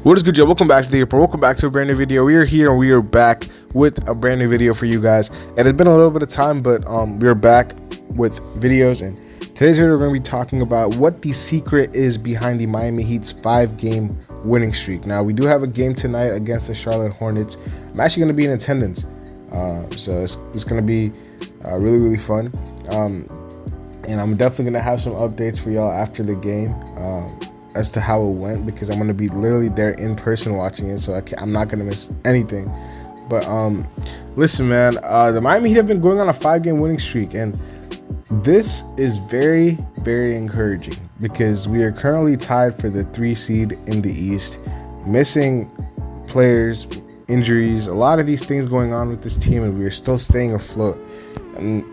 What is good, y'all? Welcome back to the April. Welcome back to a brand new video. We are here and we are back with a brand new video for you guys. And it's been a little bit of time, but we're back with videos. And today's video, we're going to be talking about what the secret is behind the Miami Heat's 5-game winning streak. Now, we do have a game tonight against the Charlotte Hornets. I'm actually going to be in attendance, so it's going to be really fun. And I'm definitely going to have some updates for y'all after the game. As to how it went, because I'm going to be literally there in person watching it, so I'm not going to miss anything. But listen, man, the Miami Heat have been going on a 5-game winning streak, and this is very encouraging because we are currently tied for the 3 seed in the East, missing players, injuries, a lot of these things going on with this team, and we are still staying afloat, and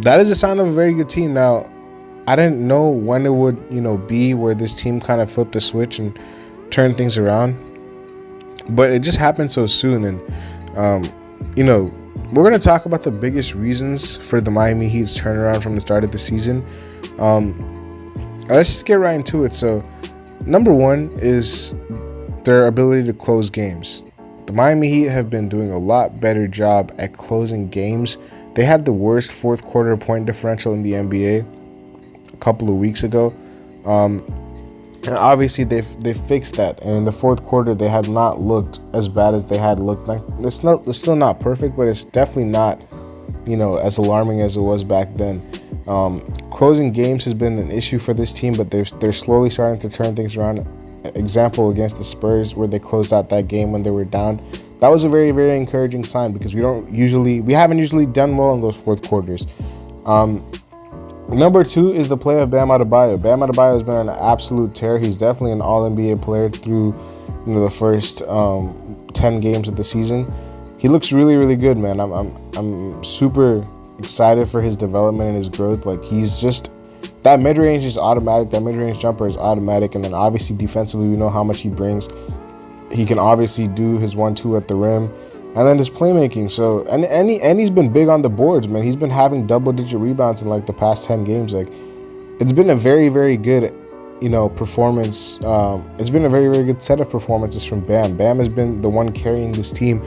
that is a sign of a very good team. Now, I didn't know when it would, be where this team kind of flipped the switch and turned things around, but it just happened so soon. And, we're going to talk about the biggest reasons for the Miami Heat's turnaround from the start of the season. Let's just get right into it. So, number one is their ability to close games. The Miami Heat have been doing a lot better job at closing games. They had the worst fourth quarter point differential in the NBA couple of weeks ago, and obviously they fixed that, and in the fourth quarter they had not looked as bad as they had looked. Like, it's still not perfect, but it's definitely not as alarming as it was back then. Closing games has been an issue for this team, but they're slowly starting to turn things around. Example against the Spurs, where they closed out that game when they were down. That was a very encouraging sign, because we haven't usually done well in those fourth quarters. Number two is the play of Bam Adebayo. Bam Adebayo has been an absolute tear. He's definitely an All-NBA player through the first 10 games of the season. He looks really good, man. I'm super excited for his development and his growth. Like, he's just, that mid-range is automatic. That mid-range jumper is automatic. And then obviously defensively, we know how much he brings. He can obviously do his 1-2 at the rim. And then his playmaking. So, and he's been big on the boards, man. He's been having double-digit rebounds in like the past 10 games. Like, it's been a very good, performance. It's been a very good set of performances from Bam. Bam has been the one carrying this team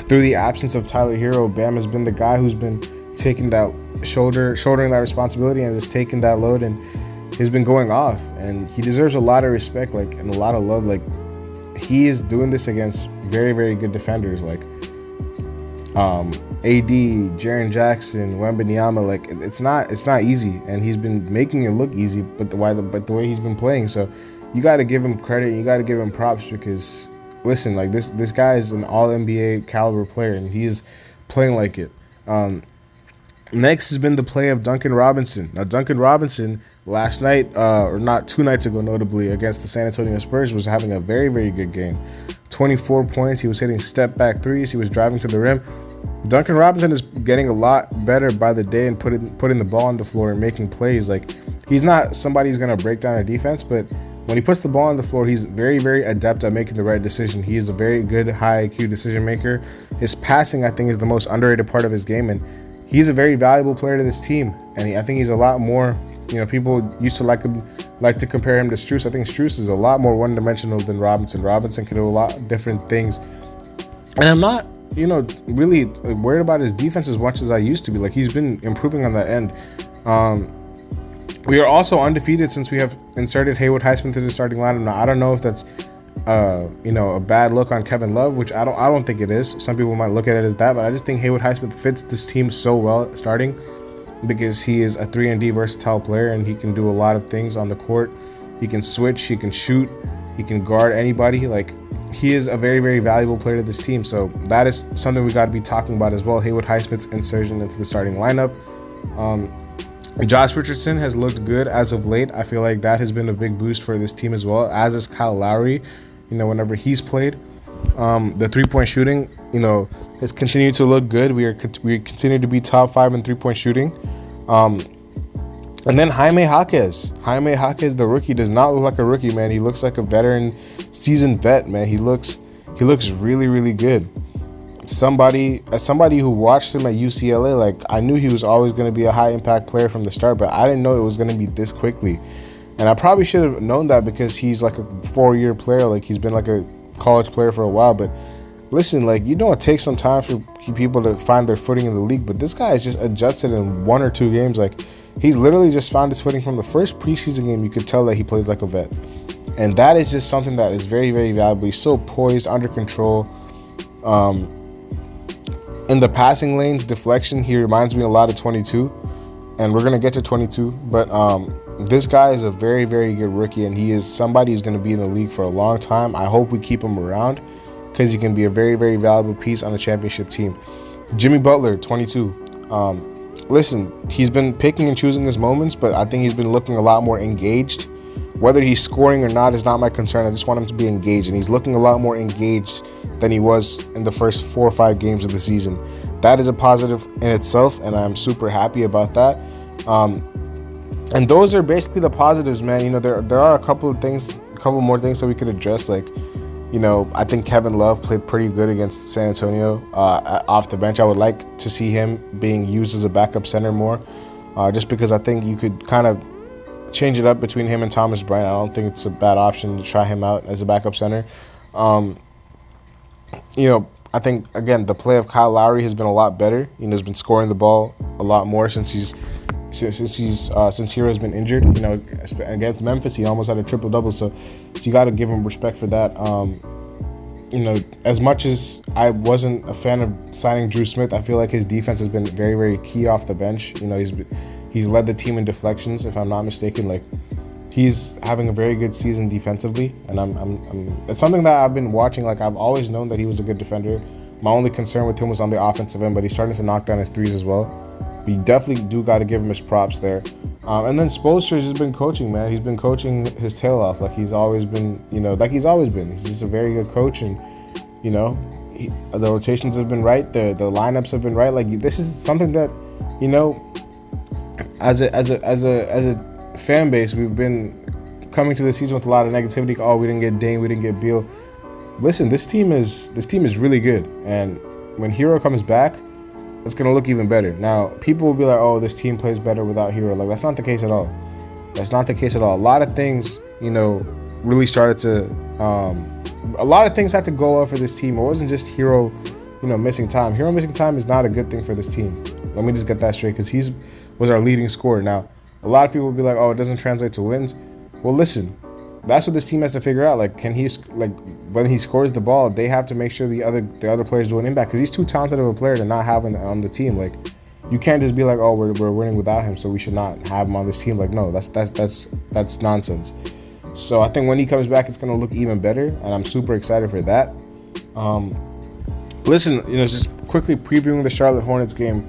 through the absence of Tyler Hero. Bam has been the guy who's been taking that shouldering that responsibility and just taking that load, and he's been going off. And he deserves a lot of respect, like, and a lot of love. Like, he is doing this against very good defenders like AD, Jaren Jackson, Wembanyama. Like, it's not easy, and he's been making it look easy, but the way he's been playing. So you got to give him credit, you got to give him props, because listen, like, this guy is an All-NBA caliber player, and he is playing like it. Next has been the play of Duncan Robinson. Now, Duncan Robinson last night, or not 2 nights ago, notably against the San Antonio Spurs, was having a very good game. 24 points. He was hitting step-back threes. He was driving to the rim. Duncan Robinson is getting a lot better by the day and putting the ball on the floor and making plays. Like, he's not somebody who's going to break down a defense, but when he puts the ball on the floor, he's very adept at making the right decision. He is a very good high IQ decision maker. His passing, I think, is the most underrated part of his game, and he's a very valuable player to this team. And I think he's a lot more, people used to like to compare him to Strus. I think Strus is a lot more one-dimensional than Robinson. Robinson can do a lot of different things. And I'm not, really worried about his defense as much as I used to be. Like, he's been improving on that end. We are also undefeated since we have inserted Haywood Highsmith to the starting lineup. Now, I don't know if that's a bad look on Kevin Love, which I don't think it is. Some people might look at it as that, but I just think Haywood Highsmith fits this team so well starting, because he is a 3-and-D versatile player, and he can do a lot of things on the court. He can switch, he can shoot, he can guard anybody. Like, he is a very valuable player to this team. So that is something we got to be talking about as well. Haywood Highsmith's insertion into the starting lineup. Josh Richardson has looked good as of late. I feel like that has been a big boost for this team as well, as is Kyle Lowry, whenever he's played. The 3-point shooting, has continued to look good. We continue to be top 5 in 3-point shooting. And then Jaime Jaquez, the rookie, does not look like a rookie, man. He looks like a veteran, seasoned vet, man. He looks really good. Somebody who watched him at UCLA, like, I knew he was always going to be a high impact player from the start, but I didn't know it was going to be this quickly. And I probably should have known that because he's like a 4-year player. Like he's been like a college player for a while. But listen, like, you know, it takes some time for people to find their footing in the league. But this guy has just adjusted in 1 or 2 games. Like, he's literally just found his footing from the first preseason game. You could tell that he plays like a vet. And that is just something that is very, very valuable. He's so poised, under control. In the passing lanes, deflection, he reminds me a lot of 22. And we're going to get to 22. But this guy is a very, very good rookie. And he is somebody who's going to be in the league for a long time. I hope we keep him around because he can be a very, very valuable piece on a championship team. Jimmy Butler, 22. Listen, he's been picking and choosing his moments, but I think he's been looking a lot more engaged. Whether he's scoring or not is not my concern. I just want him to be engaged, and he's looking a lot more engaged than he was in the first 4 or 5 games of the season. That is a positive in itself, and I'm super happy about that. And those are basically the positives, man. You know, there are a couple more things that we could address. Like, you know, I think Kevin Love played pretty good against San Antonio off the bench. I would like to see him being used as a backup center more, just because I think you could kind of change it up between him and Thomas Bryant. I don't think it's a bad option to try him out as a backup center. You know, I think, again, the play of Kyle Lowry has been a lot better. You know, he's been scoring the ball a lot more since Hero's been injured. You know, against Memphis, he almost had a triple-double, so you got to give him respect for that. You know, as much as I wasn't a fan of signing Drew Smith, I feel like his defense has been very, very key off the bench. You know, he's led the team in deflections, if I'm not mistaken. Like, he's having a very good season defensively, and it's something that I've been watching. Like, I've always known that he was a good defender. My only concern with him was on the offensive end, but he's starting to knock down his threes as well. But you definitely do got to give him his props there. And then Spoelstra's just been coaching, man. He's been coaching his tail off. Like, he's always been, you know, like he's always been. He's just a very good coach, and, you know, the rotations have been right. The lineups have been right. Like, this is something that, you know, as a fan base, we've been coming to the season with a lot of negativity. Oh, we didn't get Dame, we didn't get Beal. Listen, this team is really good, and when Hero comes back, it's going to look even better. Now, people will be like, oh, this team plays better without Hero. Like, that's not the case at all. That's not the case at all. A lot of things, you know, really started to a lot of things had to go up for this team. It wasn't just Hero, you know, missing time. Hero missing time is not a good thing for this team. Let me just get that straight, because he was our leading scorer. Now, a lot of people will be like, oh, it doesn't translate to wins. Well, listen, that's what this team has to figure out. Like, can he, like, when he scores the ball, they have to make sure the other players do an impact, because he's too talented of a player to not have on the team. Like, you can't just be like, oh, we're winning without him, so we should not have him on this team. Like, no, that's nonsense. So I think when he comes back, it's gonna look even better, and I'm super excited for that. Listen, you know, just quickly previewing the Charlotte Hornets game.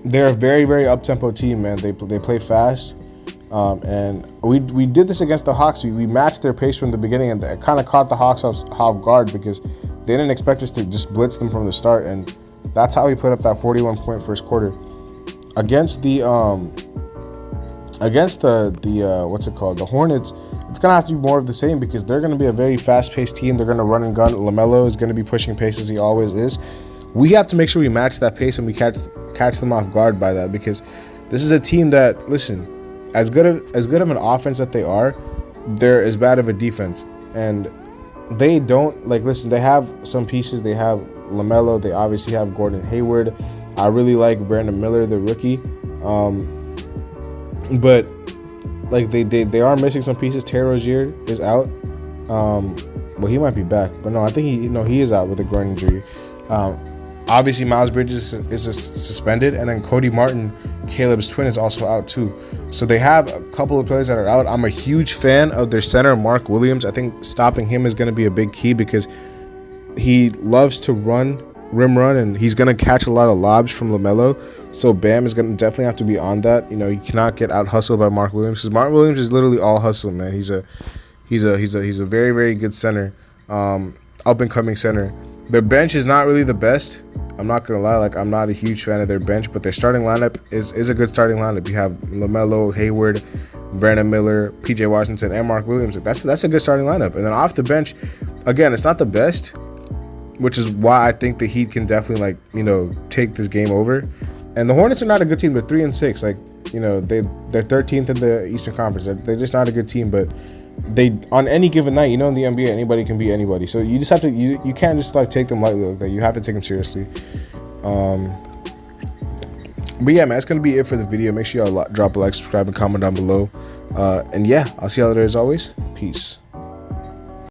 They're a very, very up-tempo team, man. They play fast. And we did this against the Hawks. We matched their pace from the beginning, and it kind of caught the Hawks off guard because they didn't expect us to just blitz them from the start, and that's how we put up that 41-point first quarter against the what's it called, the Hornets. It's gonna have to be more of the same, because they're gonna be a very fast-paced team. They're gonna run and gun. LaMelo is gonna be pushing pace as he always is. We have to make sure we match that pace and we catch them off guard by that, because this is a team that, listen, as good of an offense that they are, they're as bad of a defense. And they don't, like, listen, they have some pieces. They have LaMelo. They obviously have Gordon Hayward. I really like Brandon Miller, the rookie. But like they are missing some pieces. Terry Rozier is out. Well, he might be back, but no, I think he is out with a groin injury. Obviously, Miles Bridges is suspended, and then Cody Martin, Caleb's twin, is also out too. So they have a couple of players that are out. I'm a huge fan of their center, Mark Williams. I think stopping him is going to be a big key, because he loves to rim run, and he's going to catch a lot of lobs from LaMelo. So Bam is going to definitely have to be on that. You know, you cannot get out hustled by Mark Williams, because Mark Williams is literally all hustle, man. He's a very, very good center, up and coming center. Their bench is not really the best. I'm not gonna lie, like, I'm not a huge fan of their bench, but their starting lineup is a good starting lineup. You have LaMelo, Hayward, Brandon Miller, PJ Washington, and Mark Williams. That's a good starting lineup. And then off the bench, again, it's not the best, which is why I think the Heat can definitely, like, you know, take this game over. And the Hornets are not a good team. They're 3-6. Like, you know, they're 13th in the Eastern Conference. They're just not a good team. But they, on any given night, you know, in the NBA, anybody can beat anybody. So you just have to, you can't just like take them lightly like that. You have to take them seriously. But yeah, man, that's gonna be it for the video. Make sure y'all drop a like, subscribe, and comment down below. And yeah, I'll see y'all later as always. Peace.